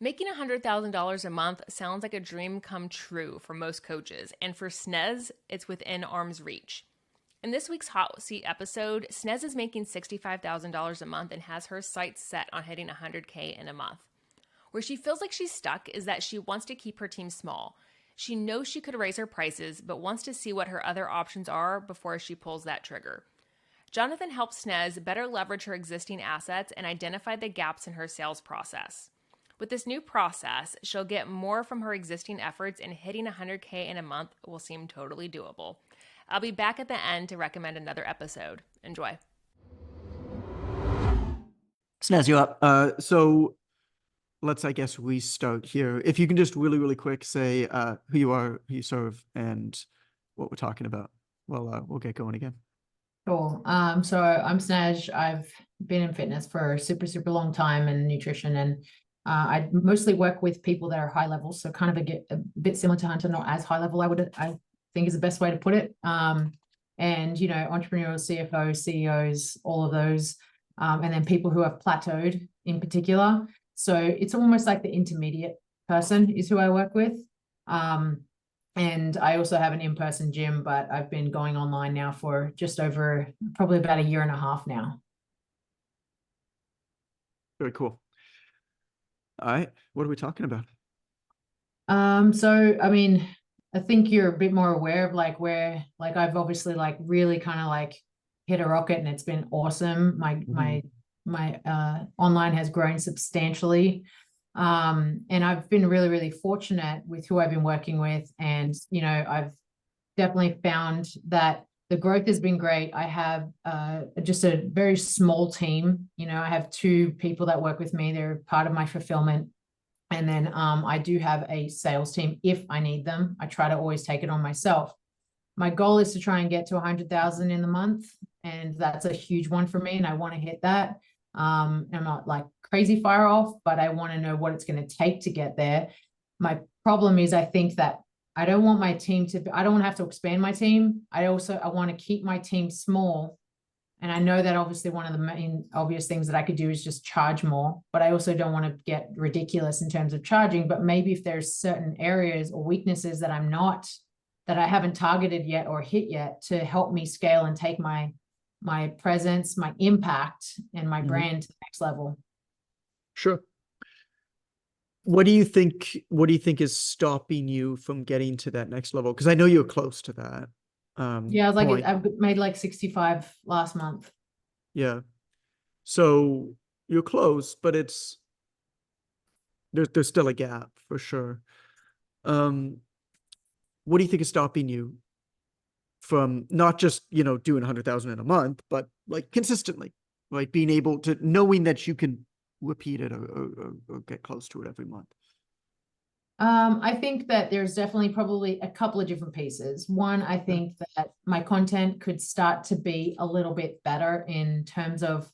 Making $100,000 a month sounds like a dream come true for most coaches, and for Snez, it's within arm's reach. In this week's Hot Seat episode, Snez is making $65,000 a month and has her sights set on hitting 100K in a month. Where she feels like she's stuck is that she wants to keep her team small. She knows she could raise her prices, but wants to see what her other options are before she pulls that trigger. Jonathan helps Snez better leverage her existing assets and identify the gaps in her sales process. With this new process, she'll get more from her existing efforts, and hitting 100K in a month will seem totally doable. I'll be back at the end to recommend another episode. Enjoy. Snaz, you up. So let's, I guess, we start here. If you can just really, really quick say who you are, who you serve, and what we're talking about. Well, we'll get going again. Cool. So I'm Snaj. I've been in fitness for a super, super long time and nutrition, and I mostly work with people that are high level. So kind of a bit similar to Hunter, not as high level, I think is the best way to put it. And, you know, entrepreneurs, CFOs, CEOs, all of those, and then people who have plateaued in particular. So it's almost like the intermediate person is who I work with. And I also have an in-person gym, but I've been going online now for just over probably about a year and a half now. Very cool. All right. What are we talking about? So, I mean, I think you're a bit more aware of like where, like I've obviously like really kind of like hit a rocket and it's been awesome. My online has grown substantially. And I've been really, really fortunate with who I've been working with. And, you know, I've definitely found that the growth has been great. I have just a very small team. You know, I have 2 people that work with me. They're part of my fulfillment. And then I do have a sales team if I need them. I try to always take it on myself. My goal is to try and get to 100,000 in the month. And that's a huge one for me. And I want to hit that. I'm not like crazy far off, but I want to know what it's going to take to get there. My problem is I think that I don't want my team I don't want to have to expand my team. I want to keep my team small. And I know that obviously one of the main obvious things that I could do is just charge more, but I also don't want to get ridiculous in terms of charging. But maybe if there's certain areas or weaknesses that I haven't targeted yet or hit yet to help me scale and take my presence, my impact, and my brand to the next level. Sure. What do you think is stopping you from getting to that next level? Because I know you're close to that. Yeah, I was like, I've made like 65 last month. Yeah. So you're close, but there's still a gap for sure. What do you think is stopping you from not just, you know, doing 100,000 in a month, but like consistently, like being able to knowing that you can repeat it or get close to it every month? I think that there's definitely probably a couple of different pieces. One, I think that my content could start to be a little bit better in terms of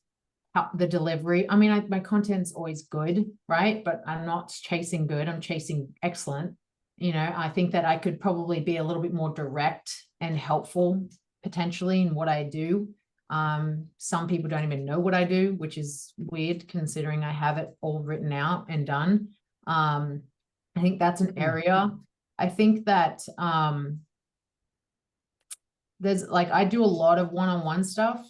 the delivery. I mean, my content's always good, right? But I'm not chasing good. I'm chasing excellent. You know, I think that I could probably be a little bit more direct and helpful potentially in what I do. Some people don't even know what I do, which is weird considering I have it all written out and done. I think that's an area. I think that there's like, I do a lot of one-on-one stuff.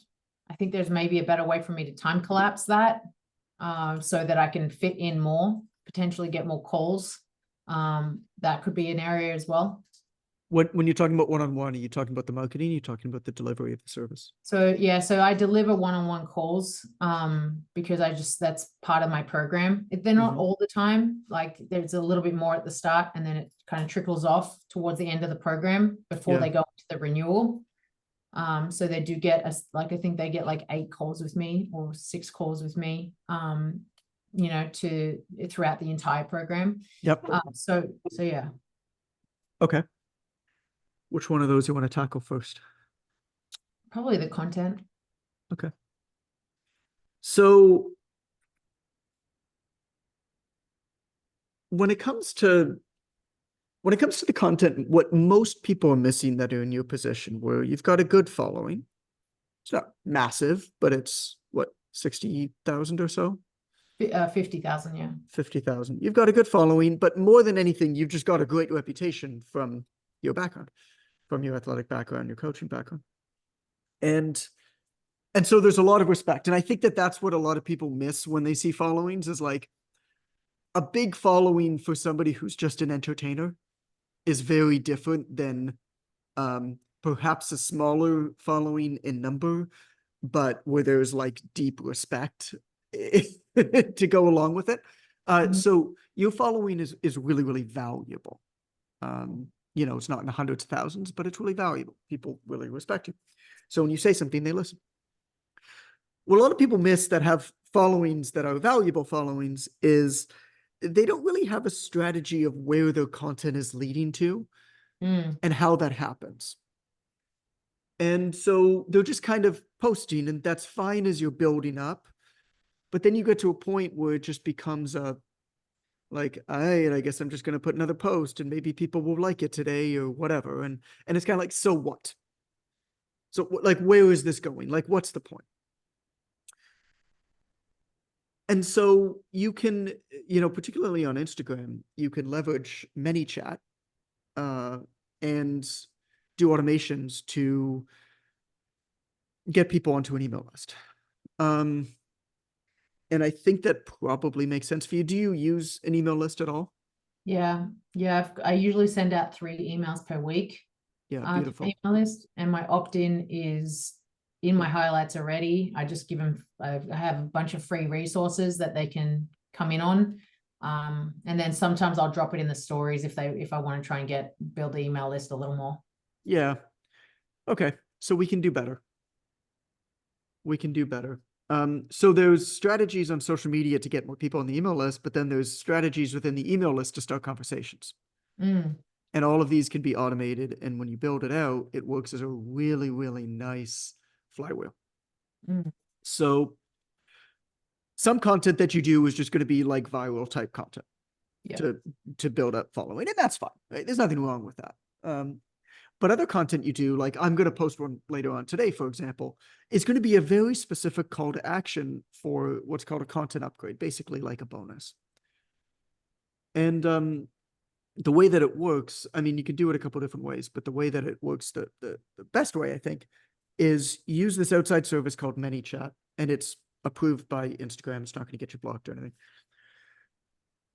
I think there's maybe a better way for me to time collapse that so that I can fit in more, potentially get more calls. That could be an area as well. When you're talking about one-on-one, are you talking about the marketing? Are you talking about the delivery of the service? So yeah, so I deliver one-on-one calls because that's part of my program. They're not all the time. Like there's a little bit more at the start and then it kind of trickles off towards the end of the program before they go into the renewal. So they do get I think they get like 8 calls with me or 6 calls with me, you know, throughout the entire program. Yep. So yeah. Okay. Which one of those you want to tackle first? Probably the content. Okay. So when it comes to the content, what most people are missing that are in your position where you've got a good following. It's not massive, but it's what, 60,000 or so? 50,000, yeah. 50,000. You've got a good following, but more than anything, you've just got a great reputation from your background, from your athletic background, your coaching background. And so there's a lot of respect. And I think that that's what a lot of people miss when they see followings, is like a big following for somebody who's just an entertainer is very different than perhaps a smaller following in number, but where there's like deep respect to go along with it. So your following is really, really valuable. It's not in the hundreds of thousands, but it's really valuable. People really respect you. So when you say something, they listen. What a lot of people miss that have followings that are valuable followings is they don't really have a strategy of where their content is leading to and how that happens. And so they're just kind of posting, and that's fine as you're building up. But then you get to a point where it just becomes I guess I'm just going to put another post and maybe people will like it today or whatever. And it's kind of like, so what? So like, where is this going? Like, what's the point? And so you can, particularly on Instagram, you can leverage ManyChat and do automations to get people onto an email list. And I think that probably makes sense for you. Do you use an email list at all? Yeah. I usually send out 3 emails per week. Yeah, beautiful. Email list, and my opt-in is in my highlights already. I just give them, I have a bunch of free resources that they can come in on. And then sometimes I'll drop it in the stories if I want to try and build the email list a little more. Yeah. Okay. So we can do better. So there's strategies on social media to get more people on the email list, but then there's strategies within the email list to start conversations. And all of these can be automated. And when you build it out, it works as a really, really nice flywheel. So some content that you do is just going to be like viral type content to build up following. And that's fine, right? There's nothing wrong with that. But other content you do, like I'm going to post one later on today, for example, is going to be a very specific call to action for what's called a content upgrade, basically like a bonus. And the way that it works, I mean, you can do it a couple of different ways, but the way that it works, the best way, I think, is use this outside service called ManyChat, and it's approved by Instagram. It's not going to get you blocked or anything.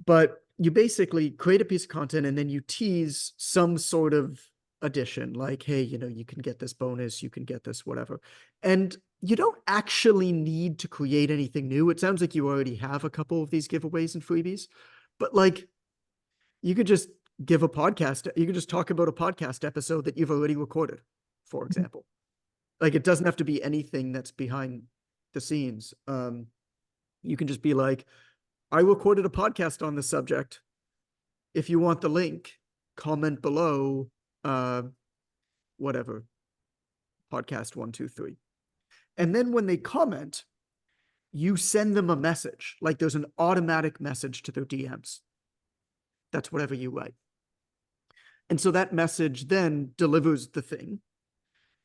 But you basically create a piece of content and then you tease some sort of addition, like, hey, you can get this bonus, you can get this, whatever. And you don't actually need to create anything new. It sounds like you already have a couple of these giveaways and freebies, but like, you could just you could just talk about a podcast episode that you've already recorded, for example. Like, it doesn't have to be anything that's behind the scenes. You can just be like, I recorded a podcast on this subject. If you want the link, comment below, whatever, podcast 1, 2, 3. And then when they comment, you send them a message. Like, there's an automatic message to their DMs. That's whatever you write. And so that message then delivers the thing,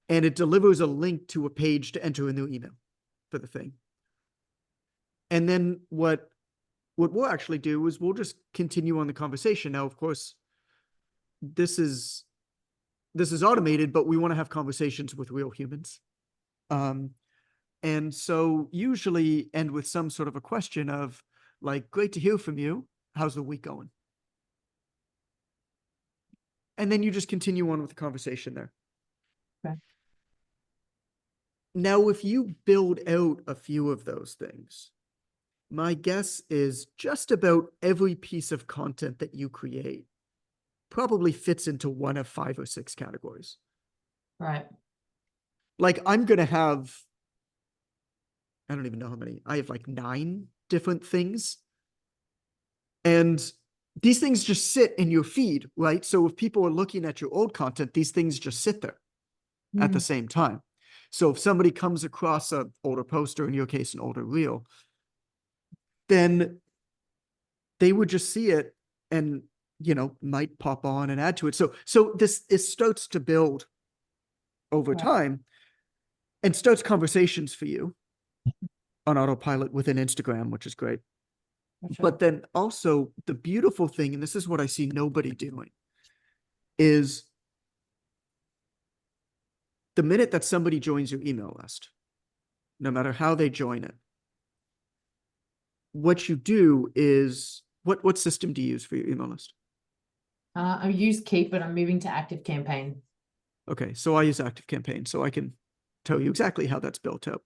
and it delivers a link to a page to enter a new email for the thing. And then what we'll actually do is we'll just continue on the conversation. Now, of course, this is automated, but we want to have conversations with real humans. And so usually end with some sort of a question of like, great to hear from you. How's the week going? And then you just continue on with the conversation there. Okay. Now, if you build out a few of those things, my guess is just about every piece of content that you create probably fits into one of 5 or 6 categories. Right. Like, I'm going to have, I don't even know how many. I have like 9 different things. And these things just sit in your feed, right? So if people are looking at your old content, these things just sit there at the same time. So if somebody comes across an older post, or in your case, an older reel, then they would just see it and, might pop on and add to it. So it starts to build over time and starts conversations for you on autopilot within Instagram, which is great. Gotcha. But then also the beautiful thing, and this is what I see nobody doing, is the minute that somebody joins your email list, no matter how they join it, what you do is, what system do you use for your email list? I use Keep, but I'm moving to Active Campaign. Okay, so I use ActiveCampaign, so I can tell you exactly how that's built out.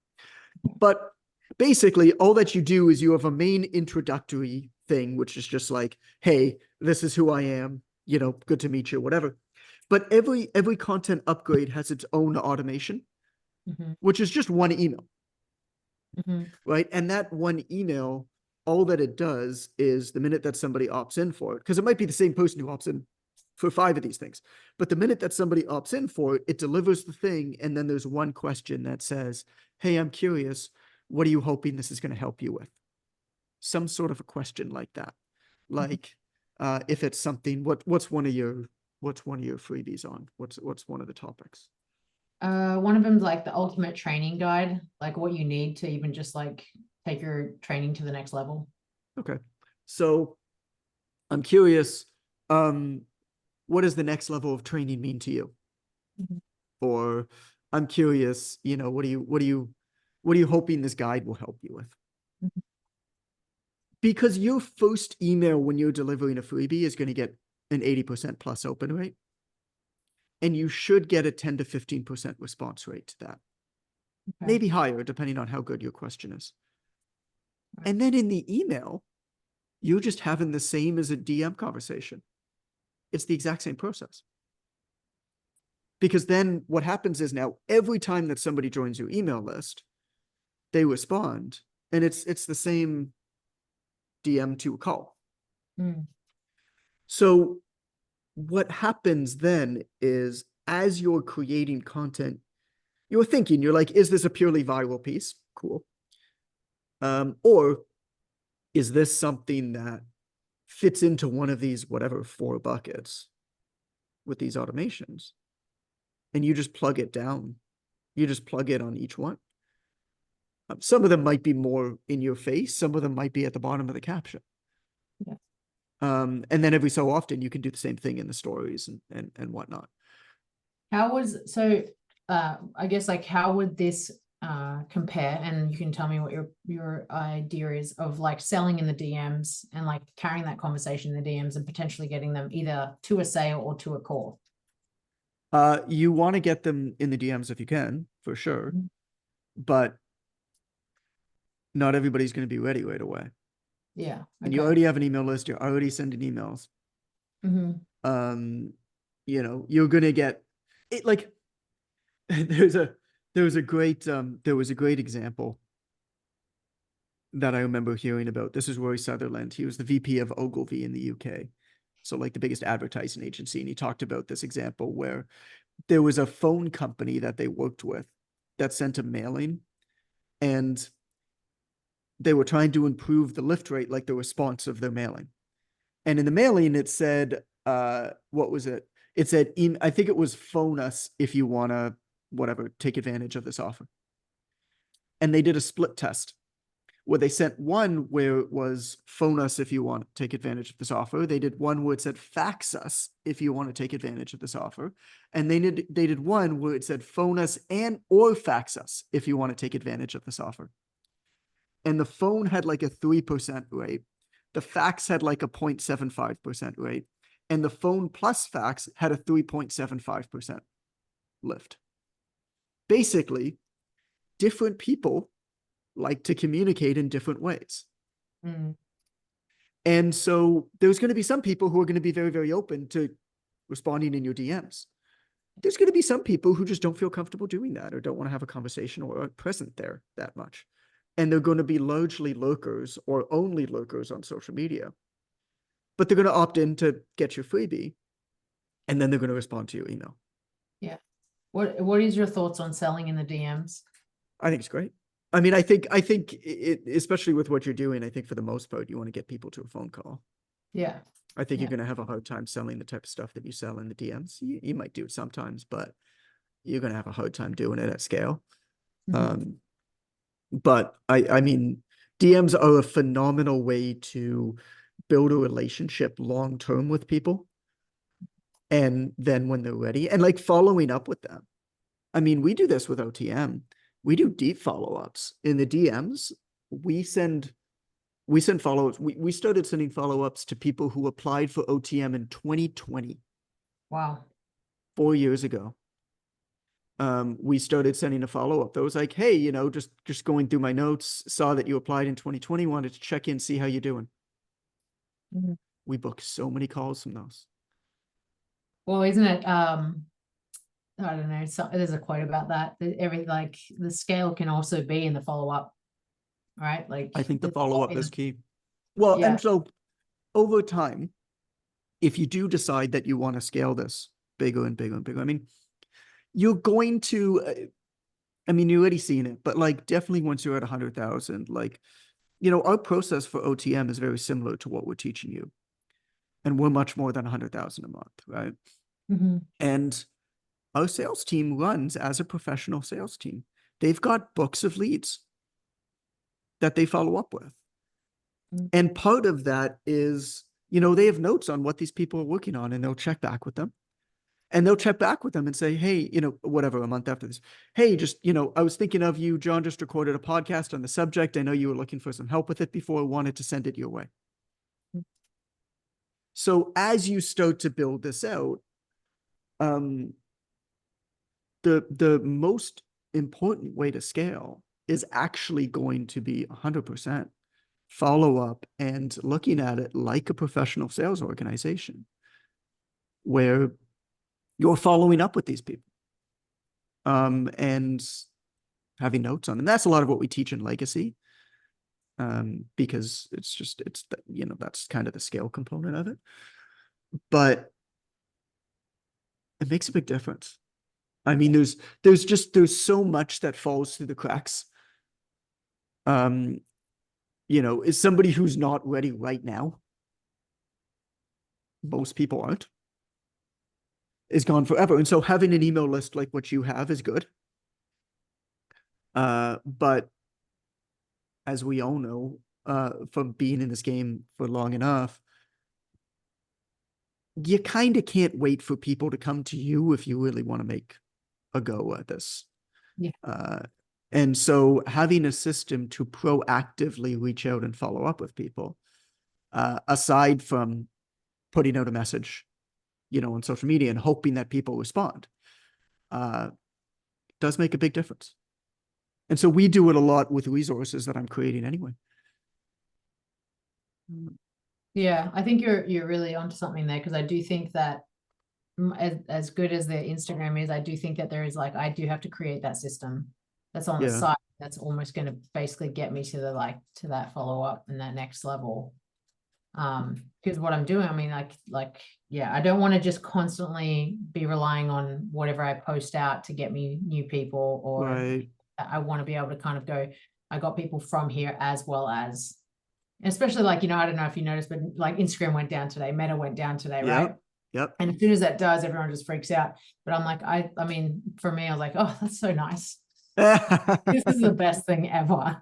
But basically, all that you do is you have a main introductory thing, which is just like, hey, this is who I am, good to meet you, whatever. But every content upgrade has its own automation, which is just one email, right? And that one email, all that it does is the minute that somebody opts in for it, because it might be the same person who opts in for 5 of these things, but the minute that somebody opts in for it, it delivers the thing, and then there's one question that says, hey, I'm curious, what are you hoping this is going to help you with? Some sort of a question like that. Like, if it's something, what's one of your freebies on? What's one of the topics? One of them's like the ultimate training guide, like what you need to even just like take your training to the next level. Okay. So I'm curious, what does the next level of training mean to you? Or I'm curious, what are you hoping this guide will help you with? Because your first email when you're delivering a freebie is going to get an 80% plus open rate. And you should get a 10 to 15% response rate to that. Okay. Maybe higher, depending on how good your question is. Right. And then in the email, you're just having the same as a DM conversation. It's the exact same process. Because then what happens is now every time that somebody joins your email list, they respond, and it's the same DM to a call. So what happens then is, as you're creating content, you're thinking, you're like, is this a purely viral piece? Cool. Or is this something that fits into one of these, whatever, 4 buckets with these automations? And you just plug it down. You just plug it on each one. Some of them might be more in your face. Some of them might be at the bottom of the caption. Yeah. And then every so often you can do the same thing in the stories and whatnot. I guess like how would this compare, and you can tell me what your idea is of like selling in the DMs and like carrying that conversation in the DMs and potentially getting them either to a sale or to a call. You want to get them in the DMs if you can, for sure. But not everybody's going to be ready right away. Yeah. Okay. And you already have an email list, you're already sending emails. You're going to get it. Like, there was a great example that I remember hearing about. This is Roy Sutherland. He was the VP of Ogilvy in the UK. So like the biggest advertising agency. And he talked about this example where there was a phone company that they worked with that sent a mailing, and they were trying to improve the lift rate, like the response of their mailing. And in the mailing, it said, what was it? It said, I think it was, phone us if you want to, whatever, take advantage of this offer. And they did a split test where they sent one where it was, phone us if you want to take advantage of this offer. They did one where it said, fax us if you want to take advantage of this offer. And they did one where it said, phone us or fax us if you want to take advantage of this offer. And the phone had like a 3% rate. The fax had like a 0.75% rate. And the phone plus fax had a 3.75% lift. Basically, different people like to communicate in different ways. And so there's going to be some people who are going to be very, very open to responding in your DMs. There's going to be some people who just don't feel comfortable doing that or don't want to have a conversation or aren't present there that much. And they're going to be largely lurkers or only lurkers on social media. But they're going to opt in to get your freebie, and then they're going to respond to your email. Yeah. What is your thoughts on selling in the DMs? I think it's great. I mean, I think it, especially with what you're doing, I think for the most part, you want to get people to a phone call. Yeah. I think you're going to have a hard time selling the type of stuff that you sell in the DMs. You might do it sometimes, but you're going to have a hard time doing it at scale. But I mean, DMs are a phenomenal way to build a relationship long-term with people. And then when they're ready, and like following up with them. I mean, we do this with OTM. We do deep follow-ups in the DMs. We send follow-ups. We started sending follow-ups to people who applied for OTM in 2020, Wow. 4 years ago. We started sending a follow-up that was like, hey, you know, just going through my notes, saw that you applied in 2020, wanted to check in, see how you're doing. Mhm. We book so many calls from those. Well, isn't it, I don't know, so there's a quote about that like the scale can also be in the follow-up, right? Like I think the there's follow-up in is the- key. Well, Yeah. and so over time, if you do decide that you want to scale this bigger and bigger and bigger, I mean, you're going to, I mean, you're already seen it, but like definitely once you're at 100,000, like, you know, our process for OTM is very similar to what we're teaching you. And we're much more than 100,000 a month, right? Mhm. And our sales team runs as a professional sales team. They've got books of leads that they follow up with. Mm. And part of that is, you know, they have notes on what these people are working on, and they'll check back with them. And they'll check back with them and say, hey, you know, whatever, a month after this, hey, just, you know, I was thinking of you. John just recorded a podcast on the subject. I know you were looking for some help with it before. I wanted to send it your way. So as you start to build this out, the most important way to scale is actually going to be 100% follow up and looking at it like a professional sales organization where you're following up with these people and having notes on them. That's a lot of what we teach in legacy because it's you know, that's kind of the scale component of it, but it makes a big difference. I mean, there's so much that falls through the cracks. You know, is somebody who's not ready right now. Most people aren't. Is gone forever. And so having an email list like what you have is good. But as we all know, from being in this game for long enough, you kind of can't wait for people to come to you if you really want to make a go at this. Yeah. And so having a system to proactively reach out and follow up with people, aside from putting out a message, you know, on social media and hoping that people respond, does make a big difference. And so we do it a lot with resources that I'm creating anyway. Yeah, I think you're really onto something there, because I do think that as good as the Instagram is, I do think that there is like, I do have to create that system that's on the Yeah. site that's almost going to basically get me to the to that follow up and that next level. Because what I'm doing, I mean, yeah, I don't want to just constantly be relying on whatever I post out to get me new people, or Right. I want to be able to kind of go, I got people from here, as well as, especially like, you know, I don't know if you noticed, but like Instagram went down today, Meta went down today, right? Yep. And as soon as that does, everyone just freaks out. But I'm like, I mean, for me, I was like, oh, that's so nice. This is the best thing ever.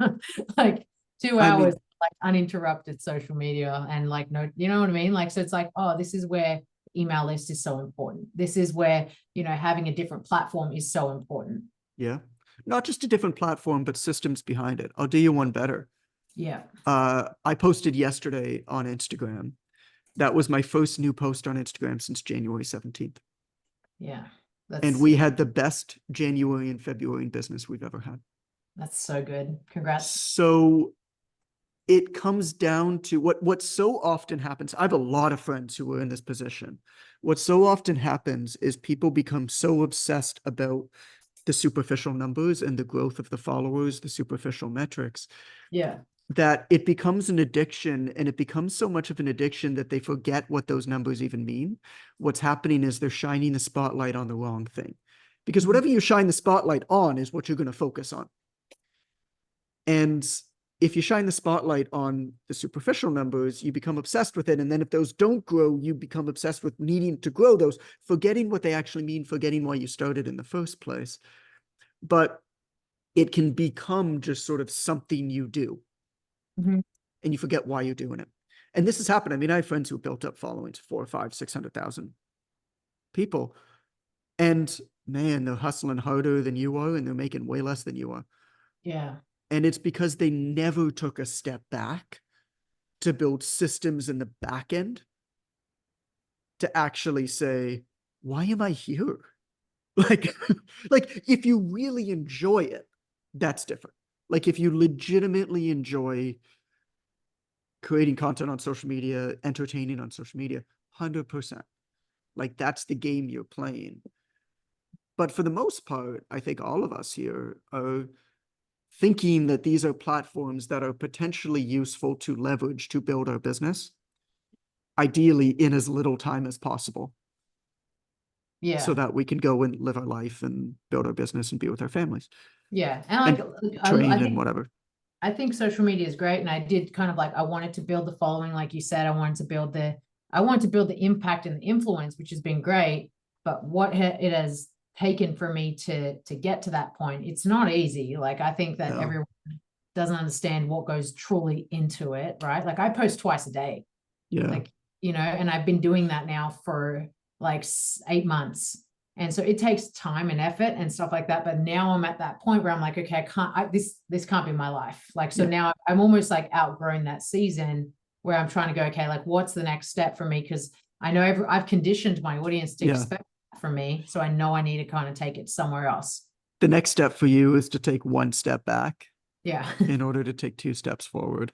Like 2 I hours, mean, like uninterrupted social media, and like, no, you know what I mean? Like, so it's like, oh, this is where email list is so important. This is where, you know, having a different platform is so important. yeah. Not just a different platform, but systems behind it. I'll do you one better. Yeah. I posted yesterday on Instagram. That was my first new post on Instagram since January 17th. Yeah. And we had the best January and February in business we've ever had. That's so good. Congrats. So it comes down to what so often happens. I have a lot of friends who are in this position. What so often happens is people become so obsessed about the superficial numbers and the growth of the followers, the superficial metrics. Yeah. That it becomes an addiction, and it becomes so much of an addiction that they forget what those numbers even mean. What's happening is they're shining the spotlight on the wrong thing, because whatever you shine the spotlight on is what you're going to focus on. And if you shine the spotlight on the superficial numbers, you become obsessed with it. And then if those don't grow, you become obsessed with needing to grow those, forgetting what they actually mean, forgetting why you started in the first place. But it can become just sort of something you do. Mhm. and you forget why you're doing it. And this has happened. I mean, I have friends who built up followings, 4 or 5, 600,000 people. And man, they're hustling harder than you are and they're making way less than you are. Yeah. And it's because they never took a step back to build systems in the back end to actually say, why am I here? Like, like if you really enjoy it, that's different. Like if you legitimately enjoy creating content on social media, entertaining on social media, 100%. Like that's the game you're playing. But for the most part, I think all of us here are thinking that these are platforms that are potentially useful to leverage to build our business, ideally in as little time as possible, so Yeah. that we can go and live our life and build our business and be with our families Yeah. And and like, train I and think whatever. I think social media is great. And I did kind of like, I wanted to build the following, like you said, I wanted to build the impact and the influence, which has been great. But what it has taken for me to get to that point, it's not easy. Like, I think that No. everyone doesn't understand what goes truly into it, right? Like I post twice a day, Yeah. like, and I've been doing that now for like 8 months. And so it takes time and effort and stuff like that. But now I'm at that point where I'm like, okay, this can't be my life. Like, so Yeah. now I'm almost like outgrown that season where I'm trying to go, okay, like what's the next step for me? Because I know I've conditioned my audience to Yeah. expect that from me. So I know I need to kind of take it somewhere else. The next step for you is to take one step back Yeah. in order to take 2 steps forward.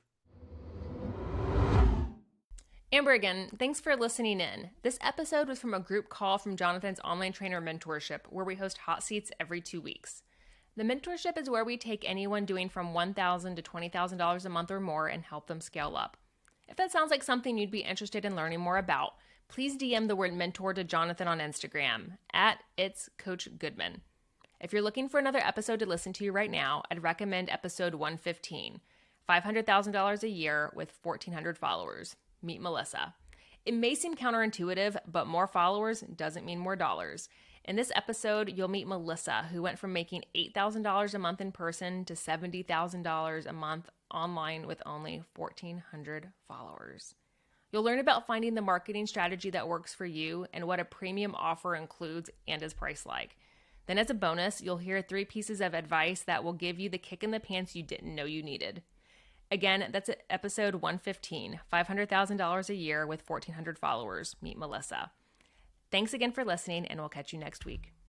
Amber again, thanks for listening in. This episode was from a group call from Jonathan's online trainer mentorship, where we host hot seats every 2 weeks. The mentorship is where we take anyone doing from $1,000 to $20,000 a month or more and help them scale up. If that sounds like something you'd be interested in learning more about, please DM the word mentor to Jonathan on Instagram at It's Coach Goodman. If you're looking for another episode to listen to right now, I'd recommend episode 115, $500,000 a year with 1,400 followers. Meet Melissa. It may seem counterintuitive, but more followers doesn't mean more dollars. In this episode, you'll meet Melissa, who went from making $8,000 a month in person to $70,000 a month online with only 1,400 followers. You'll learn about finding the marketing strategy that works for you and what a premium offer includes and is priced like. Then as a bonus, you'll hear 3 pieces of advice that will give you the kick in the pants you didn't know you needed. Again, that's episode 115, $500,000 a year with 1,400 followers. Meet Melissa. Thanks again for listening, and we'll catch you next week.